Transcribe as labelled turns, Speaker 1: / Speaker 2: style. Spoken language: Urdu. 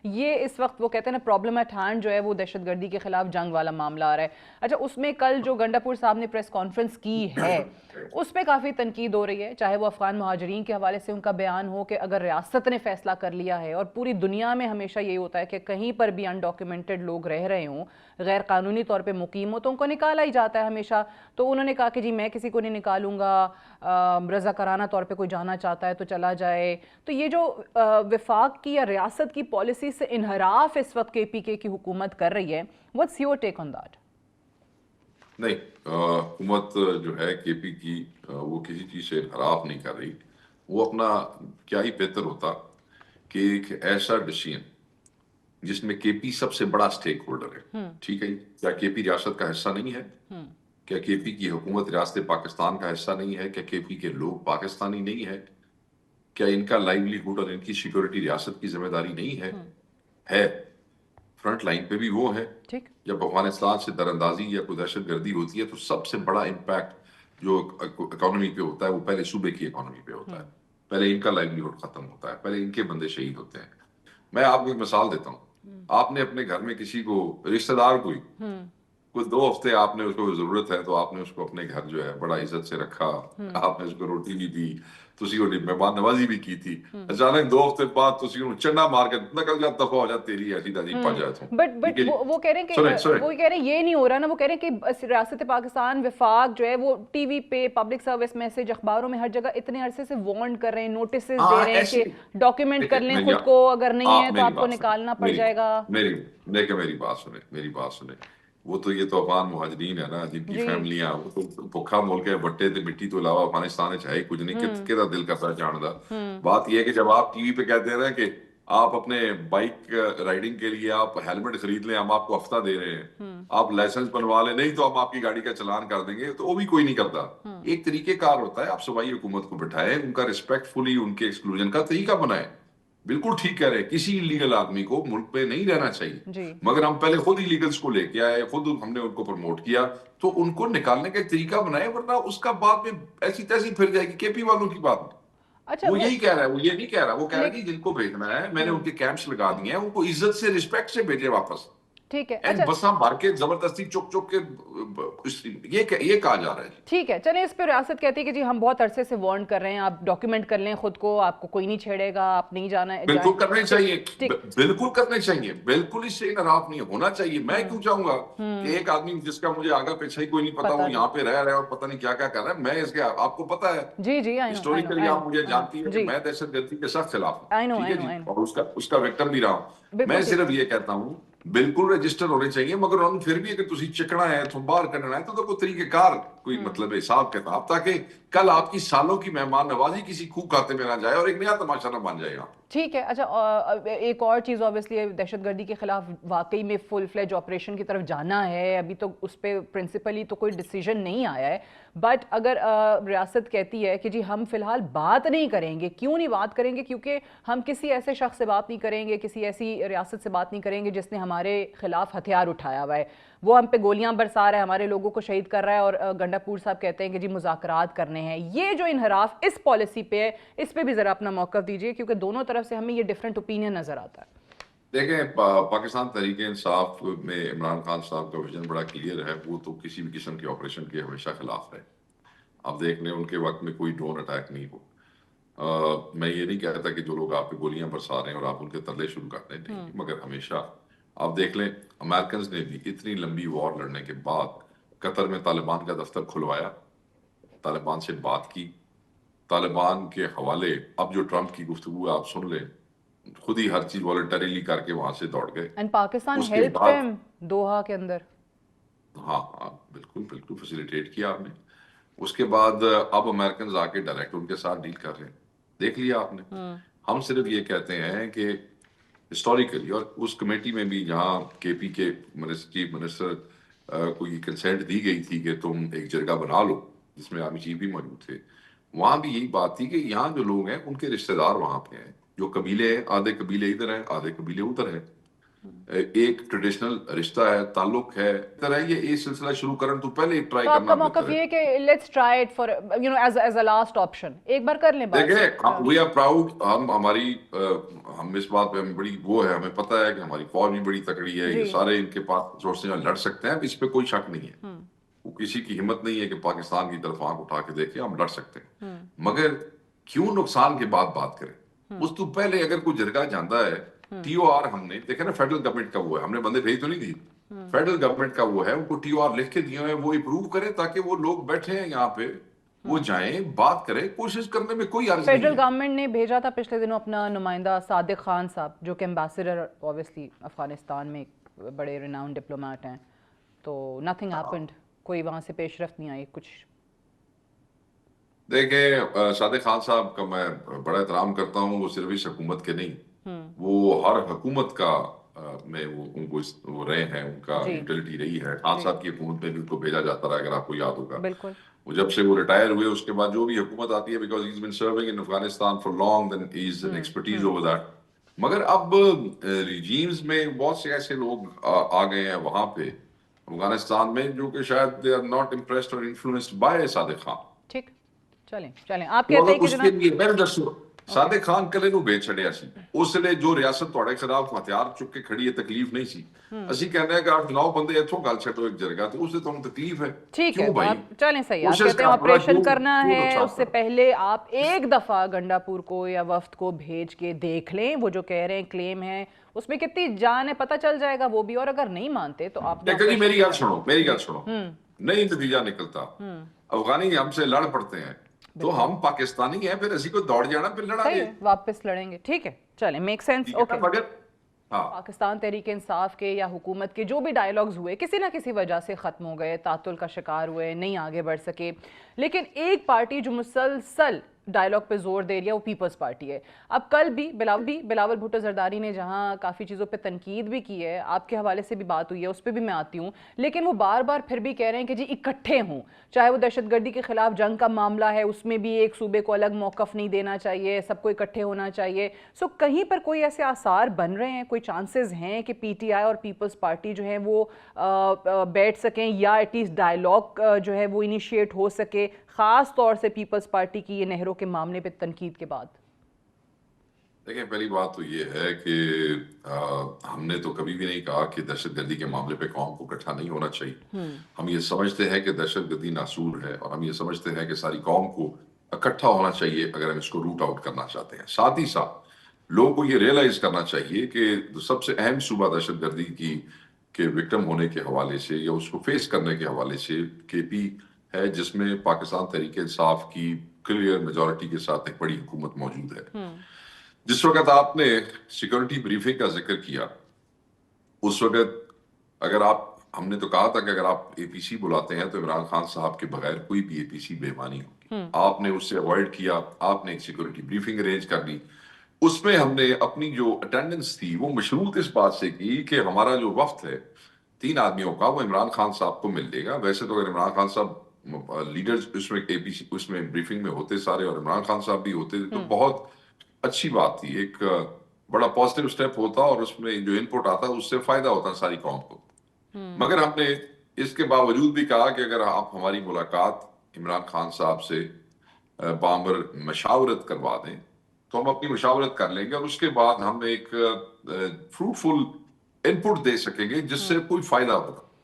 Speaker 1: یہ اس وقت وہ کہتے ہیں نا پرابلم ایٹ ہینڈ جو ہے وہ دہشت گردی کے خلاف جنگ والا معاملہ آ رہا ہے. اچھا اس میں کل جو گنڈا پور صاحب نے پریس کانفرنس کی ہے اس پہ کافی تنقید ہو رہی ہے, چاہے وہ افغان مہاجرین کے حوالے سے ان کا بیان ہو کہ اگر ریاست نے فیصلہ کر لیا ہے, اور پوری دنیا میں ہمیشہ یہی ہوتا ہے کہ کہیں پر بھی انڈاکیومنٹڈ لوگ رہ رہے ہوں, غیر قانونی طور پہ مقیم ہو, تو ان کو نکالا ہی جاتا ہے ہمیشہ. تو انہوں نے کہا کہ جی میں کسی کو نہیں نکالوں گا, رضاکارانہ طور پہ کوئی جانا چاہتا ہے تو چلا جائے. تو یہ جو وفاق کی یا ریاست کی پالیسی سے انحراف اس وقت کے پی کے کی حکومت کر رہی ہے, what's your take on that؟
Speaker 2: نہیں, حکومت جو ہے کے پی کی وہ کسی چیز سے انحراف نہیں کر رہی. وہ اپنا کیا ہی بہتر ہوتا کہ ایک ایسا ڈیسیژن جس میں کے پی سب سے بڑا سٹیک ہولڈر ہے, ٹھیک ہے, کیا کے پی ریاست کا حصہ نہیں ہے؟ کیا کے پی کی حکومت ریاست پاکستان کا حصہ نہیں ہے؟ کیا کے پی کے لوگ پاکستانی نہیں ہے؟ کیا ان کا لائیولیہوڈ اور ان کی سیکورٹی ریاست کی ذمہ داری نہیں ہے؟ ہے. فرنٹ لائن پہ بھی وہ ہے. جب افغانستان سے دراندازی یا کوئی دہشت گردی ہوتی ہے تو سب سے بڑا امپیکٹ جو اکانومی پہ ہوتا ہے وہ پہلے صوبے کی اکانومی پہ ہوتا ہے, پہلے ان کا لائیولیہوڈ ختم ہوتا ہے, پہلے ان کے بندے شہید ہوتے ہیں. میں آپ کو ایک مثال دیتا ہوں. آپ نے اپنے گھر میں کسی کو رشتہ دار کوئی 2 ہفتے آپ نے اس کو ضرورت ہے تو آپ نے اس کو اپنے گھر جو ہے بڑا عزت سے رکھا, آپ نے اس کو روٹی بھی دی, تسی کو مہمان نوازی بھی کی تھی. اچانک 2 ہفتے بعد تسی کو چنڈا مار کے نکل جا, دفعہ ہو جا, تیری ایسی دادی پا جائے تو.
Speaker 1: بٹ وہ کہہ رہے ہیں کہ وہ کہہ رہے ہیں یہ نہیں ہو رہا نا, وہ کہہ رہے ہیں کہ ریاست پاکستان وفاق جو ہے وہ ٹی وی پہ, پبلک سروس میسج, اخباروں میں ہر جگہ اتنے عرصے سے وارن کر رہے ہیں, نوٹسز دے رہے ہیں کہ ڈاکیومنٹ کر لیں خود کو, اگر نہیں ہے تو آپ کو نکالنا پڑ جائے گا.
Speaker 2: میری بات سنیں. وہ تو یہ تو افغان مہاجرین ہے نا جن کی فیملیاں, وہ تو بھوکھا مول کے بٹے تے مٹی تو علاوہ افغانستان چاہے کچھ نہیں, کہدا دل کرتا جان دا. بات یہ ہے کہ جب آپ ٹی وی پہ کہتے ہیں نا کہ آپ اپنے بائک رائڈنگ کے لیے آپ ہیلمٹ خرید لیں, ہم آپ کو ہفتہ دے رہے ہیں, آپ لائسنس بنوا لیں, نہیں تو ہم آپ کی گاڑی کا چلان کر دیں گے, تو وہ بھی کوئی نہیں کرتا. ایک طریقہ کار ہوتا ہے, آپ صوبائی حکومت کو بٹھائیں, ان کا ریسپیکٹ فلی ان کے ایکسکلوژن کا طریقہ بنائیں. بالکل ٹھیک کہہ رہے, کسی انلیگل آدمی کو ملک پہ نہیں رہنا چاہیے, مگر ہم پہلے خود انلیگلس کو لے کے آئے, خود ہم نے ان کو پروموٹ کیا, تو ان کو نکالنے کا ایک طریقہ بنائے, ورنہ اس کا بعد میں ایسی تیسی پھر جائے گی. کے پی والوں کی بات وہ یہی کہہ رہا ہے, وہ یہ نہیں کہہ رہا, وہ کہہ رہا ہے کہ جن کو بھیجنا ہے میں نے ان کے کیمپس لگا دیے ہیں, ان کو عزت سے رسپیکٹ سے بھیجے واپس.
Speaker 1: ٹھیک ہے,
Speaker 2: بساں بھر کے زبردستی چک چک کے یہ کہا جا رہا ہے.
Speaker 1: ٹھیک ہے, چلیں اس پہ ریاست کہتی ہے کہ جی ہم بہت عرصے سے وارن کر رہے ہیں, آپ ڈاکیومنٹ کر لیں خود کو, آپ کو کوئی نہیں چھیڑے گا, آپ نہیں جانا ہے.
Speaker 2: بالکل کرنے چاہیے, بالکل کرنے چاہیے, بالکل اس سے انحراف نہیں ہونا چاہیے. میں کیوں چاہوں گا کہ ایک آدمی جس کا مجھے آگا پیچھا ہی کوئی نہیں پتا, وہ یہاں پہ رہ رہا ہے اور پتہ نہیں کیا کیا کر رہا ہے, میں اس کے, آپ کو پتا ہے ہسٹوریکلی آپ مجھے جانتی ہیں کہ میں دہشت گردی کے سخت خلاف ہوں, ٹھیک ہے جی, اور اس کا وکٹم بھی رہا ہوں. میں صرف یہ کہتا ہوں بالکل رجسٹر ہونے چاہیے, مگر ان پھر بھی اگر تسی چکنا ہے, تم باہر کرنا ہے, تو کوئی طریقہ کار, کوئی مطلب حساب کتاب, تاکہ کل آپ کی سالوں کی مہمان نوازی کسی خوہ کھاتے میں نہ جائے اور ایک نیا تماشا نہ بن جائے گا.
Speaker 1: ٹھیک ہے. اچھا ایک اور چیز آبویسلی دہشت گردی کے خلاف واقعی میں فل فلیج آپریشن کی طرف جانا ہے, ابھی تو اس پہ پرنسپلی تو کوئی ڈیسیژن نہیں آیا ہے, بٹ اگر ریاست کہتی ہے کہ جی ہم فی الحال بات نہیں کریں گے, کیوں نہیں بات کریں گے؟ کیونکہ ہم کسی ایسے شخص سے بات نہیں کریں گے, کسی ایسی ریاست سے بات نہیں کریں گے جس نے ہمارے خلاف ہتھیار اٹھایا ہوا ہے, وہ ہم پہ گولیاں برسا رہا ہے, ہمارے لوگوں کو شہید کر رہا ہے, اور گنڈا پور صاحب کہتے ہیں کہ جی مذاکرات کرنے ہیں. یہ جو انحراف اس پالیسی پہ ہے, اس پہ بھی ذرا اپنا موقف دیجئے, کیونکہ دونوں طرف سے ہمیں یہ ڈیفرنٹ اوپینین نظر آتا ہے.
Speaker 2: دیکھیں, پاکستان تحریک انصاف میں عمران خان صاحب کا ویژن بڑا کلیئر ہے, وہ تو کسی بھی قسم کے آپریشن کے ہمیشہ خلاف ہے. آپ دیکھ لیں ان کے وقت میں کوئی ڈرون اٹیک نہیں ہو. میں یہ نہیں کہتا کہ جو لوگ آپ پہ گولیاں برسا رہے ہیں اور آپ ان کے ترلے شروع کر دیں, نہیں, مگر ہمیشہ آپ دیکھ لیں امریکنز نے بھی اتنی لمبی وار لڑنے کے بعد قطر میں طالبان کا دفتر کھلوایا, طالبان سے بات کی, طالبان کے حوالے اب جو ٹرمپ کی گفتگو آپ سن لیں, خود ہی ہر چیز والنٹریلی کر کے وہاں سے دوڑ گئے.
Speaker 1: And Pakistan help them Doha کے اندر.
Speaker 2: ہاں بالکل فیسیلیٹیٹ کیا آپ نے. اس کے بعد اب امریکنز آ کے ڈائریکٹ ان کے ساتھ ڈیل کر رہے ہیں, دیکھ لیا آپ نے. ہم صرف یہ کہتے ہیں کہ ہسٹوریکلی, اور اس کمیٹی میں بھی جہاں کے پی کے چیف منسٹر کو یہ کنسنٹ دی گئی تھی کہ تم ایک جرگہ بنا لو, جس میں عامی چیف بھی موجود تھے, وہاں بھی یہی بات تھی کہ یہاں جو لوگ ہیں ان کے رشتہ دار وہاں پہ ہیں, جو قبیلے ہیں, آدھے قبیلے ادھر ہیں, آدھے قبیلے ادھر ہیں. ایک ٹریڈیشنل رشتہ ہے, تعلق ہے, طرح یہ سلسلہ شروع کرن تو پہلے ایک ٹرائی
Speaker 1: تو آپ کا
Speaker 2: کرنا
Speaker 1: موقف
Speaker 2: بہتر
Speaker 1: یہ
Speaker 2: ہے.
Speaker 1: ہے کہ let's try it far as a last option, ایک بار کر لیں بات.
Speaker 2: دیکھیں وی آر پراؤڈ, ہم اس بات پہ بڑی وہ ہے, ہمیں پتہ ہے کہ ہماری فوج بھی بڑی تکڑی ہے, یہ
Speaker 1: جی
Speaker 2: سارے ان کے پاس سورسز ہیں, لڑ سکتے ہیں, اس پہ کوئی شک نہیں ہے. وہ کسی کی ہمت نہیں ہے کہ پاکستان کی طرف آنکھ اٹھا کے دیکھیں, ہم لڑ سکتے ہیں, مگر کیوں نقصان کے بعد بات کریں. اس تو پہلے اگر کوئی جرگہ جاندہ ہے, ٹی او آر ہم نے دیکھا نا, فیڈرل گورنمنٹ کا وہ ہے, ہم نے بندے بھیج تو نہیں دی, فیڈرل گورنمنٹ کا وہ ہے, ان کو ٹی او آر لکھ کے دیے ہیں, وہ اپروو کریں تاکہ وہ لوگ بیٹھے ہیں یہاں پہ, وہ جائیں بات کریں, کوشش کرنے میں کوئی عرض نہیں
Speaker 1: فیڈرل
Speaker 2: ہے.
Speaker 1: گورنمنٹ نے بھیجا تھا پچھلے دنوں اپنا نمائندہ صادق خان صاحب, جو کہ امبیسڈر اوبیسلی افغانستان میں ایک بڑے ریناؤنڈ ڈپلومیٹ ہیں, تو نتھنگ ہیپنڈ, کوئی وہاں سے پیش رفت نہیں آئی کچھ.
Speaker 2: دیکھیں صادق خان صاحب کا میں بڑا احترام کرتا ہوں, وہ صرف اس حکومت کے نہیں, وہ ہر حکومت کا میں ان کو وہ رہے ہیں, ان کا
Speaker 1: جی
Speaker 2: یوٹیلٹی رہی ہے. خان صاحب کی حکومت میں بھی ان کو بھیجا جاتا رہا, اگر آپ کو یاد ہوگا.
Speaker 1: بالکل
Speaker 2: وہ جب سے وہ ریٹائر ہوئے اس کے بعد جو بھی حکومت آتی ہے, because he's been serving in Afghanistan for long, then he's an expertise over that. مگر اب ریجیمز میں بہت سے ایسے لوگ آ گئے ہیں وہاں پہ افغانستان میں, جو کہ شاید they are not impressed or influenced by Sadiq Khan.
Speaker 1: ٹھیک, چلیں آپ
Speaker 2: تو
Speaker 1: کہتے ہیں
Speaker 2: اگر
Speaker 1: کہ
Speaker 2: اس کے
Speaker 1: جناب
Speaker 2: لیے میں دسو صادق خان کلے نو بیچ چھڑیا سی, اس لیے جو ریاست تھوڑے خلاف ہتھیار چک کے کھڑی ہے, تکلیف نہیں سی. اسی کہنے ہیں کہ 8-9 بندے اتھوں گل چھٹو ایک جرگہ, تو اس سے تمہیں تکلیف ہے.
Speaker 1: ٹھیک ہے,
Speaker 2: کیوں بھائی,
Speaker 1: آپ چلیں صحیح, آپ
Speaker 2: کوشش
Speaker 1: کہتے ہیں
Speaker 2: کا بڑا
Speaker 1: آپریشن کرنا
Speaker 2: کیوں
Speaker 1: ہے,
Speaker 2: نقصان
Speaker 1: اس سے
Speaker 2: کرنا.
Speaker 1: پہلے آپ ایک دفعہ گنڈا پور کو یا وفد کو بھیج کے دیکھ لیں, وہ جو کہہ رہے ہیں کلیم ہے اس میں کتنی جان ہے پتہ چل جائے گا وہ بھی, اور اگر نہیں مانتے تو آپ
Speaker 2: دیکھو جی میری گل سنو, نہیں نتیجہ نکلتا, افغانی ہم سے لڑ پڑتے ہیں, تو ہم پاکستانی ہیں, پھر اسی کو دوڑ جانا, پھر لڑا
Speaker 1: صحیح
Speaker 2: گے,
Speaker 1: ہے, واپس لڑیں گے. ٹھیک ہے, چلیں, میک سینس.
Speaker 2: ٹھیک ہے نا.
Speaker 1: اوکے,
Speaker 2: مگر ہاں
Speaker 1: پاکستان تحریک انصاف کے یا حکومت کے جو بھی ڈائیلاگز ہوئے کسی نہ کسی وجہ سے ختم ہو گئے, تعطل کا شکار ہوئے, نہیں آگے بڑھ سکے, لیکن ایک پارٹی جو مسلسل ڈائیلاگ پہ زور دے رہی ہے وہ پیپلز پارٹی ہے. اب کل بھی بلاول بھٹو زرداری نے جہاں کافی چیزوں پہ تنقید بھی کی ہے, آپ کے حوالے سے بھی بات ہوئی ہے, اس پہ بھی میں آتی ہوں, لیکن وہ بار بار پھر بھی کہہ رہے ہیں کہ جی اکٹھے ہوں, چاہے وہ دہشت گردی کے خلاف جنگ کا معاملہ ہے, اس میں بھی ایک صوبے کو الگ موقف نہیں دینا چاہیے, سب کو اکٹھے ہونا چاہیے. سو کہیں پر کوئی ایسے آثار بن رہے ہیں, کوئی چانسز ہیں کہ پی ٹی آئی اور پیپلز پارٹی جو ہے وہ بیٹھ سکیں, یا ایٹ لیسٹ ڈائیلاگ جو ہے وہ انیشیٹ ہو سکے, خاص طور سے پیپلز پارٹی کی یہ نہروں کے معاملے پہ تنقید کے بعد؟
Speaker 2: دیکھیں پہلی بات تو یہ ہے کہ ہم نے تو کبھی بھی نہیں کہا کہ دہشت گردی کے معاملے پہ قوم کو اکٹھا نہیں ہونا چاہیے. ہم یہ سمجھتے ہیں کہ دہشت گردی ناسور ہے, اور ہم یہ سمجھتے ہیں کہ ساری قوم کو اکٹھا ہونا چاہیے اگر ہم اس کو روٹ آؤٹ کرنا چاہتے ہیں. ساتھ ہی ساتھ لوگوں کو یہ ریئلائز کرنا چاہیے کہ سب سے اہم صوبہ دہشت گردی کی کے وکٹم ہونے کے حوالے سے یا اس کو فیس کرنے کے حوالے سے کے پی ہے, جس میں پاکستان تحریک انصاف کی کلیئر میجورٹی کے ساتھ ایک بڑی حکومت موجود ہے. جس وقت آپ نے سیکورٹی بریفنگ کا ذکر کیا, اس وقت اگر ہم نے تو کہا تھا کہ اگر آپ اے پی سی بلاتے ہیں تو عمران خان صاحب کے بغیر کوئی بھی اے پی سی بے معنی ہوگی. آپ نے اس سے اوائڈ کیا, آپ نے ایک سیکورٹی بریفنگ ارینج کر لی. اس میں ہم نے اپنی جو اٹینڈنس تھی وہ مشروط اس بات سے کی کہ ہمارا جو وفد ہے 3 آدمیوں کا, وہ عمران خان صاحب کو مل لے گا. ویسے تو اگر عمران خان صاحب لیڈرز اس میں اے پی سی اس میں بریفنگ میں ہوتے سارے, اور عمران خان صاحب بھی ہوتے تو بہت اچھی بات تھی, ایک بڑا پازیٹیو سٹیپ ہوتا, اور اس میں جو ان پٹ آتا اس سے فائدہ ہوتا ساری قوم کو. مگر ہم نے اس کے باوجود بھی کہا کہ اگر آپ ہماری ملاقات عمران خان صاحب سے بامر مشاورت کروا دیں تو ہم اپنی مشاورت کر لیں گے, اور اس کے بعد ہم ایک فروٹفل ان پٹ دے سکیں گے جس سے کوئی فائدہ ہوگا.